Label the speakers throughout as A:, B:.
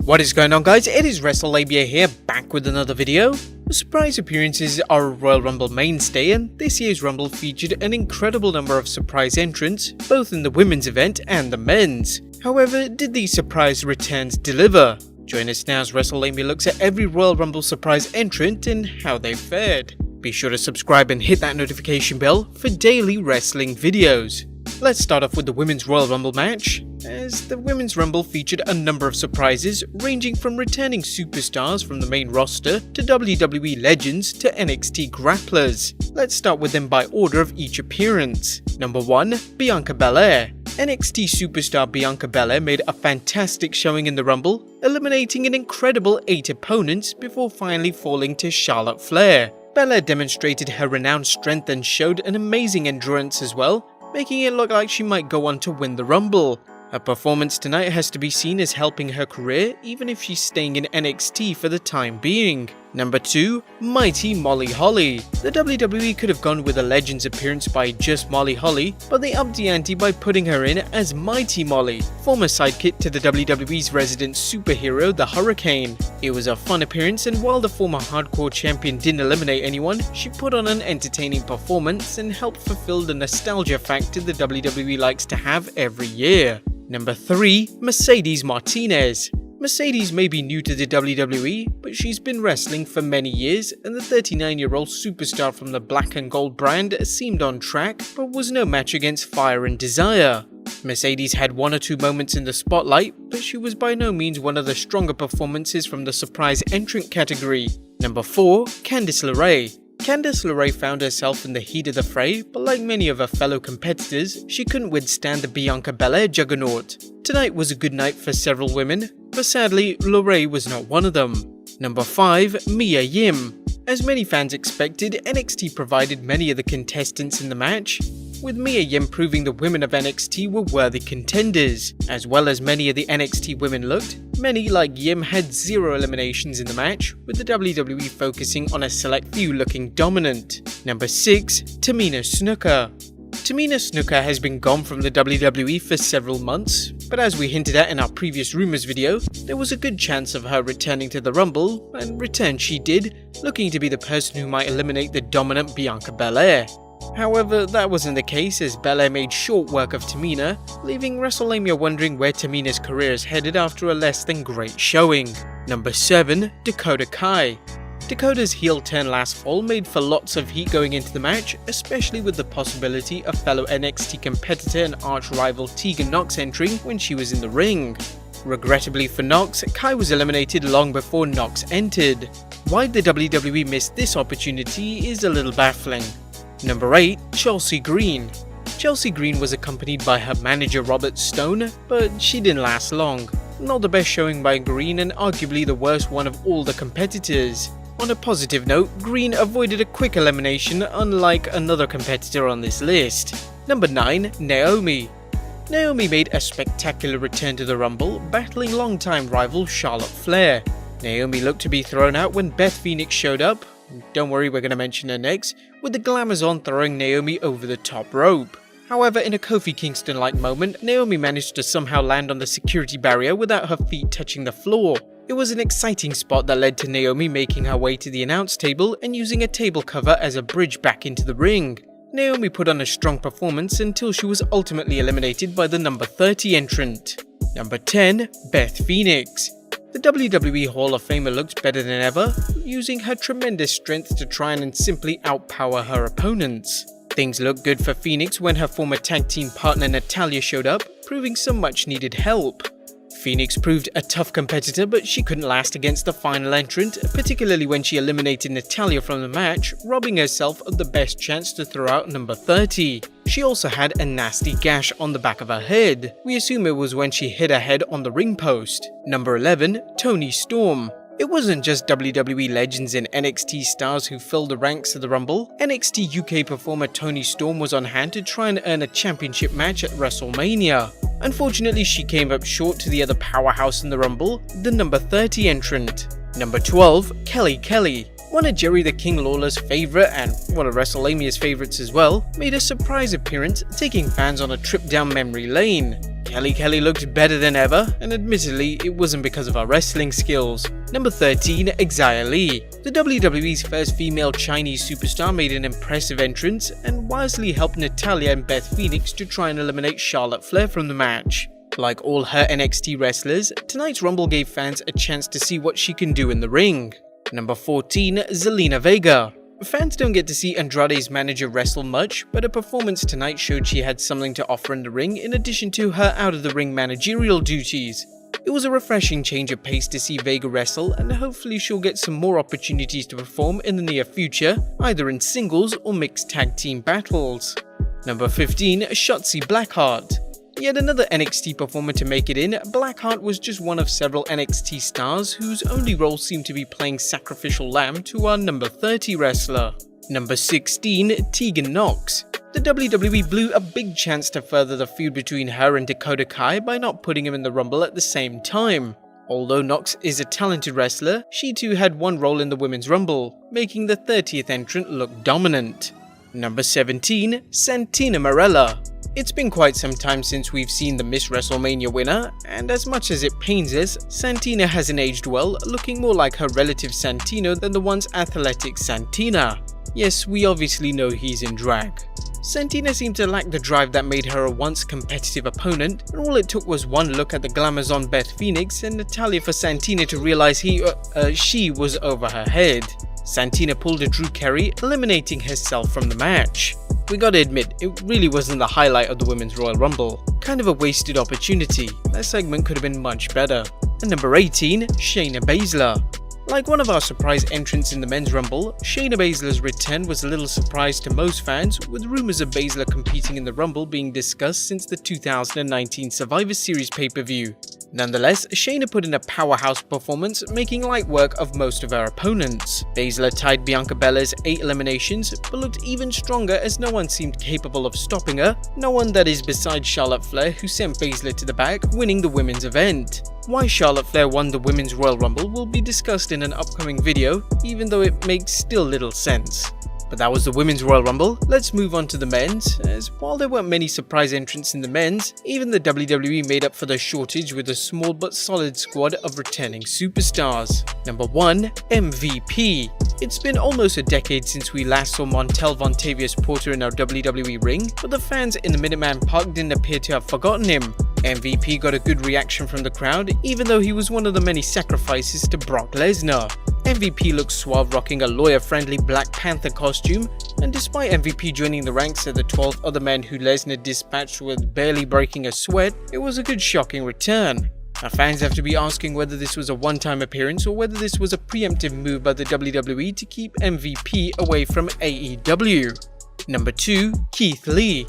A: What is going on, guys? It is Wrestlelamia here, back with another video. Surprise appearances are a Royal Rumble mainstay, and this year's Rumble featured an incredible number of surprise entrants, both in the women's event and the men's. However, did these surprise returns deliver? Join us now as Wrestlelamia looks at every Royal Rumble surprise entrant and how they fared. Be sure to subscribe and hit that notification bell for daily wrestling videos. Let's start off with the Women's Royal Rumble match, as the Women's Rumble featured a number of surprises ranging from returning superstars from the main roster to WWE legends to NXT grapplers. Let's start with them by order of each appearance. Number 1. Bianca Belair. NXT superstar Bianca Belair made a fantastic showing in the Rumble, eliminating an incredible 8 opponents before finally falling to Charlotte Flair. Belair demonstrated her renowned strength and showed an amazing endurance as well, making it look like she might go on to win the Rumble. Her performance tonight has to be seen as helping her career, even if she's staying in NXT for the time being. Number 2. Mighty Molly Holly. The WWE could have gone with a Legends appearance by just Molly Holly, but they upped the ante by putting her in as Mighty Molly, former sidekick to the WWE's resident superhero, the Hurricane. It was a fun appearance, and while the former hardcore champion didn't eliminate anyone, she put on an entertaining performance and helped fulfill the nostalgia factor the WWE likes to have every year. Number 3. Mercedes Martinez. Mercedes may be new to the WWE, but she's been wrestling for many years, and the 39-year-old superstar from the Black and Gold brand seemed on track, but was no match against Fire and Desire. Mercedes had 1 or 2 moments in the spotlight, but she was by no means one of the stronger performances from the surprise entrant category. Number 4. Candice LeRae. Candice LeRae found herself in the heat of the fray, but like many of her fellow competitors, she couldn't withstand the Bianca Belair juggernaut. Tonight was a good night for several women, but sadly, LeRae was not one of them. Number 5. Mia Yim. As many fans expected, NXT provided many of the contestants in the match, with Mia Yim proving the women of NXT were worthy contenders. As well as many of the NXT women looked, many like Yim had 0 eliminations in the match, with the WWE focusing on a select few looking dominant. Number 6. Tamina Snuka. Tamina Snuka has been gone from the WWE for several months, but as we hinted at in our previous Rumors video, there was a good chance of her returning to the Rumble, and return she did, looking to be the person who might eliminate the dominant Bianca Belair. However, that wasn't the case, as Belair made short work of Tamina, leaving Wrestlelamia wondering where Tamina's career is headed after a less than great showing. Number 7. Dakota Kai. Dakota's heel turn last fall made for lots of heat going into the match, especially with the possibility of fellow NXT competitor and arch rival Tegan Nox entering when she was in the ring. Regrettably for Nox, Kai was eliminated long before Nox entered. Why the WWE missed this opportunity is a little baffling. Number 8. Chelsea Green. Chelsea Green was accompanied by her manager Robert Stone, but she didn't last long. Not the best showing by Green, and arguably the worst one of all the competitors. On a positive note, Green avoided a quick elimination, unlike another competitor on this list. Number 9. Naomi. Naomi made a spectacular return to the Rumble, battling longtime rival Charlotte Flair. Naomi looked to be thrown out when Beth Phoenix showed up. Don't worry, we're going to mention her next, with the Glamazon throwing Naomi over the top rope. However, in a Kofi Kingston-like moment, Naomi managed to somehow land on the security barrier without her feet touching the floor. It was an exciting spot that led to Naomi making her way to the announce table and using a table cover as a bridge back into the ring. Naomi put on a strong performance until she was ultimately eliminated by the number 30 entrant. Number 10. Beth Phoenix. The WWE Hall of Famer looked better than ever, using her tremendous strength to try and simply outpower her opponents. Things looked good for Phoenix when her former tag team partner Natalya showed up, proving some much needed help. Phoenix proved a tough competitor, but she couldn't last against the final entrant, particularly when she eliminated Natalya from the match, robbing herself of the best chance to throw out number 30. She also had a nasty gash on the back of her head. We assume it was when she hit her head on the ring post. Number 11. Toni Storm. It wasn't just WWE legends and NXT stars who filled the ranks of the Rumble. NXT UK performer Toni Storm was on hand to try and earn a championship match at WrestleMania. Unfortunately, she came up short to the other powerhouse in the Rumble, the number 30 entrant. Number 12. Kelly Kelly. One of Jerry the King Lawler's favourite, and one of WrestleLamia's favourites as well, made a surprise appearance, taking fans on a trip down memory lane. Kelly looked better than ever, and admittedly, it wasn't because of her wrestling skills. Number 13, Xia Li. The WWE's first female Chinese superstar made an impressive entrance, and wisely helped Natalya and Beth Phoenix to try and eliminate Charlotte Flair from the match. Like all her NXT wrestlers, tonight's Rumble gave fans a chance to see what she can do in the ring. Number 14, ZELINA Vega. Fans don't get to see Andrade's manager wrestle much, but her performance tonight showed she had something to offer in the ring in addition to her out-of-the-ring managerial duties. It was a refreshing change of pace to see Vega wrestle, and hopefully she'll get some more opportunities to perform in the near future, either in singles or mixed tag team battles. Number 15, SHOTZI Blackheart. Yet another NXT performer to make it in, Blackheart was just one of several NXT stars whose only role seemed to be playing sacrificial lamb to our number 30 wrestler. Number 16, Tegan Nox. The WWE blew a big chance to further the feud between her and Dakota Kai by not putting him in the Rumble at the same time. Although Nox is a talented wrestler, she too had one role in the Women's Rumble, making the 30th entrant look dominant. Number 17, Santina Marella. It's been quite some time since we've seen the Miss WrestleMania winner, and as much as it pains us, Santina hasn't aged well, looking more like her relative Santino than the once athletic Santina. Yes, we obviously know he's in drag. Santina seemed to lack the drive that made her a once competitive opponent, and all it took was one look at the glamazon Beth Phoenix and Natalya for Santina to realize she was over her head. Santina pulled a Drew Carey, eliminating herself from the match. We gotta admit, it really wasn't the highlight of the Women's Royal Rumble. Kind of a wasted opportunity. That segment could have been much better. And number 18, Shayna Baszler. Like one of our surprise entrants in the Men's Rumble, Shayna Baszler's return was a little surprise to most fans, with rumours of Baszler competing in the Rumble being discussed since the 2019 Survivor Series pay-per-view. Nonetheless, Shayna put in a powerhouse performance, making light work of most of her opponents. Baszler tied Bianca Belair's 8 eliminations, but looked even stronger as no one seemed capable of stopping her, no one that is besides Charlotte Flair, who sent Baszler to the back, winning the women's event. Why Charlotte Flair won the Women's Royal Rumble will be discussed in an upcoming video, even though it makes still little sense. But that was the Women's Royal Rumble. Let's move on to the men's, as while there weren't many surprise entrants in the men's, even the WWE made up for the shortage with a small but solid squad of returning superstars. Number 1, MVP. It's been almost a decade since we last saw Montel Vontavious Porter in our WWE ring, but the fans in the Minuteman Park didn't appear to have forgotten him. MVP got a good reaction from the crowd, even though he was one of the many sacrifices to Brock Lesnar. MVP looks suave, rocking a lawyer-friendly Black Panther costume, and despite MVP joining the ranks of the 12 other men who Lesnar dispatched with barely breaking a sweat, it was a good shocking return. Now fans have to be asking whether this was a one-time appearance or whether this was a preemptive move by the WWE to keep MVP away from AEW. Number 2, Keith Lee.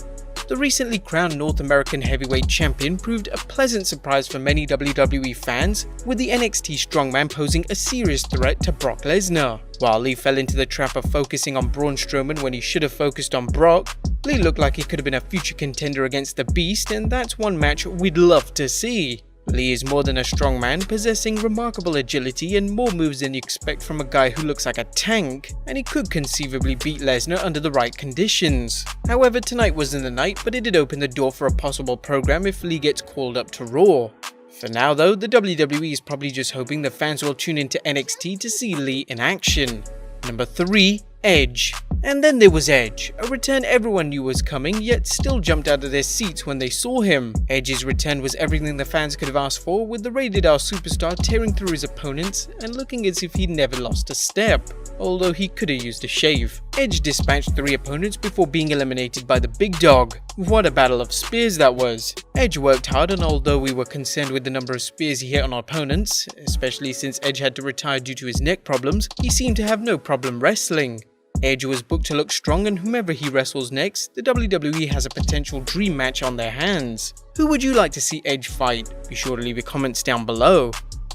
A: The recently crowned North American Heavyweight Champion proved a pleasant surprise for many WWE fans, with the NXT strongman posing a serious threat to Brock Lesnar. While Lee fell into the trap of focusing on Braun Strowman when he should have focused on Brock, Lee looked like he could have been a future contender against the Beast, and that's one match we'd love to see. Lee is more than a strongman, possessing remarkable agility and more moves than you expect from a guy who looks like a tank, and he could conceivably beat Lesnar under the right conditions. However, tonight wasn't the night, but it did open the door for a possible program if Lee gets called up to Raw. For now though, the WWE is probably just hoping the fans will tune into NXT to see Lee in action. Number 3, Edge. And then there was Edge, a return everyone knew was coming, yet still jumped out of their seats when they saw him. Edge's return was everything the fans could have asked for, with the rated R superstar tearing through his opponents and looking as if he'd never lost a step, although he could have used a shave. Edge dispatched 3 opponents before being eliminated by the big dog. What a battle of spears that was. Edge worked hard, and although we were concerned with the number of spears he hit on opponents, especially since Edge had to retire due to his neck problems, he seemed to have no problem wrestling. Edge was booked to look strong, and whomever he wrestles next, the WWE has a potential dream match on their hands. Who would you like to see Edge fight? Be sure to leave your comments down below.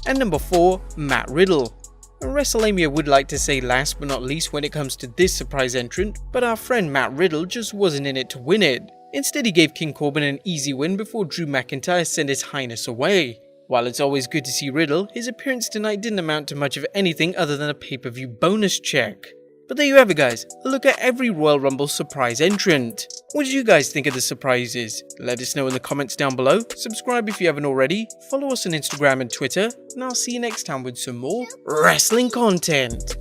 A: And number 4, Matt Riddle. WrestleLamia would like to say last but not least when it comes to this surprise entrant, but our friend Matt Riddle just wasn't in it to win it. Instead, he gave King Corbin an easy win before Drew McIntyre sent his highness away. While it's always good to see Riddle, his appearance tonight didn't amount to much of anything other than a pay-per-view bonus check. But there you have it guys, a look at every Royal Rumble surprise entrant. What did you guys think of the surprises? Let us know in the comments down below, subscribe if you haven't already, follow us on Instagram and Twitter, and I'll see you next time with some more wrestling content.